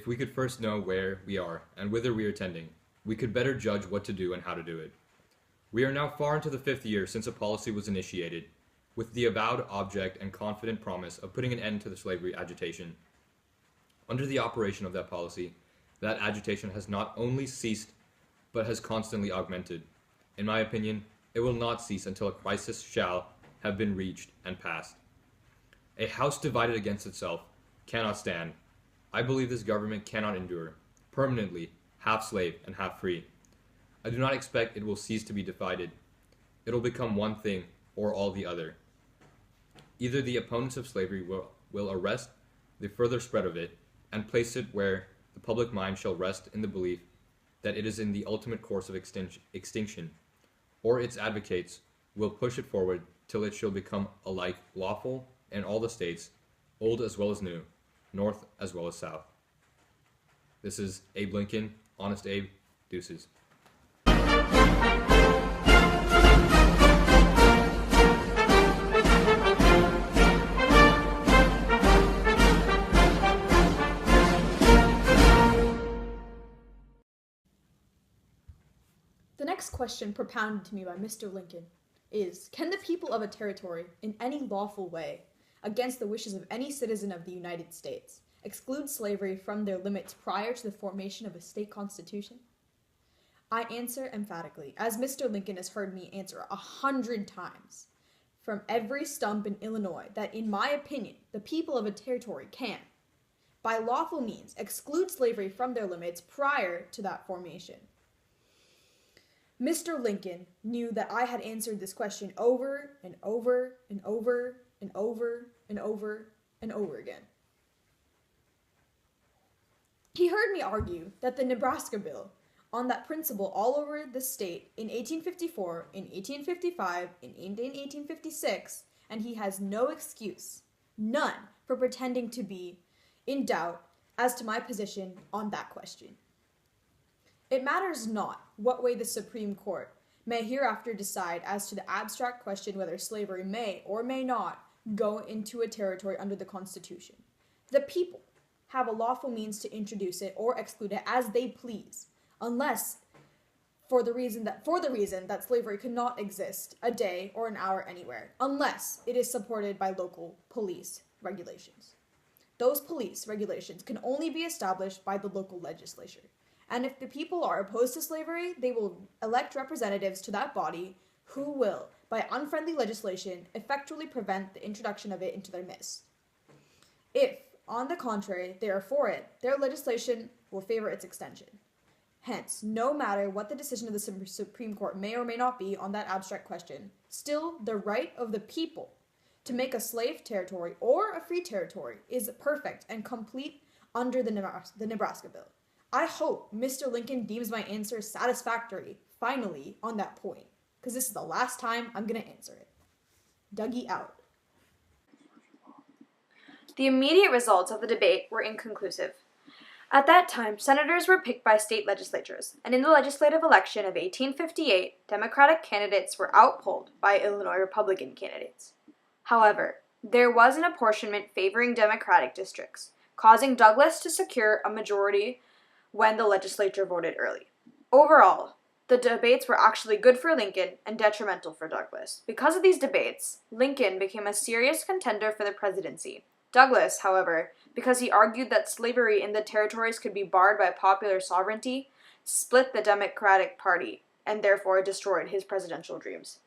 If we could first know where we are and whither we are tending, we could better judge what to do and how to do it. We are now far into the 5th year since a policy was initiated, with the avowed object and confident promise of putting an end to the slavery agitation. Under the operation of that policy, that agitation has not only ceased, but has constantly augmented. In my opinion, it will not cease until a crisis shall have been reached and passed. A house divided against itself cannot stand. I believe this government cannot endure, permanently, half slave and half free. I do not expect it will cease to be divided. It will become one thing or all the other. Either the opponents of slavery will arrest the further spread of it and place it where the public mind shall rest in the belief that it is in the ultimate course of extinction, or its advocates will push it forward till it shall become alike lawful in all the states, old as well as new, north as well as south. This is Abe Lincoln, Honest Abe, deuces. The next question propounded to me by Mr. Lincoln is, can the people of a territory, in any lawful way, against the wishes of any citizen of the United States, exclude slavery from their limits prior to the formation of a state constitution? I answer emphatically, as Mr. Lincoln has heard me answer 100 times, from every stump in Illinois, that in my opinion, the people of a territory can, by lawful means, exclude slavery from their limits prior to that formation. Mr. Lincoln knew that I had answered this question over and over and over and over and over and over again. He heard me argue that the Nebraska Bill, on that principle all over the state in 1854, in 1855, in 1856, and he has no excuse, none, for pretending to be in doubt as to my position on that question. It matters not what way the Supreme Court may hereafter decide as to the abstract question whether slavery may or may not go into a territory under the Constitution. The people have a lawful means to introduce it or exclude it as they please, unless for the reason that slavery cannot exist a day or an hour anywhere, unless it is supported by local police regulations. Those police regulations can only be established by the local legislature. And if the people are opposed to slavery, they will elect representatives to that body who will, by unfriendly legislation, effectually prevent the introduction of it into their midst. If, on the contrary, they are for it, their legislation will favor its extension. Hence, no matter what the decision of the Supreme Court may or may not be on that abstract question, still the right of the people to make a slave territory or a free territory is perfect and complete under the Nebraska Bill. I hope Mr. Lincoln deems my answer satisfactory, finally, on that point, because this is the last time I'm going to answer it. Dougie out. The immediate results of the debate were inconclusive. At that time, senators were picked by state legislatures, and in the legislative election of 1858, Democratic candidates were outpolled by Illinois Republican candidates. However, there was an apportionment favoring Democratic districts, causing Douglas to secure a majority when the legislature voted early. Overall, the debates were actually good for Lincoln and detrimental for Douglas. Because of these debates, Lincoln became a serious contender for the presidency. Douglas, however, because he argued that slavery in the territories could be barred by popular sovereignty, split the Democratic Party and therefore destroyed his presidential dreams.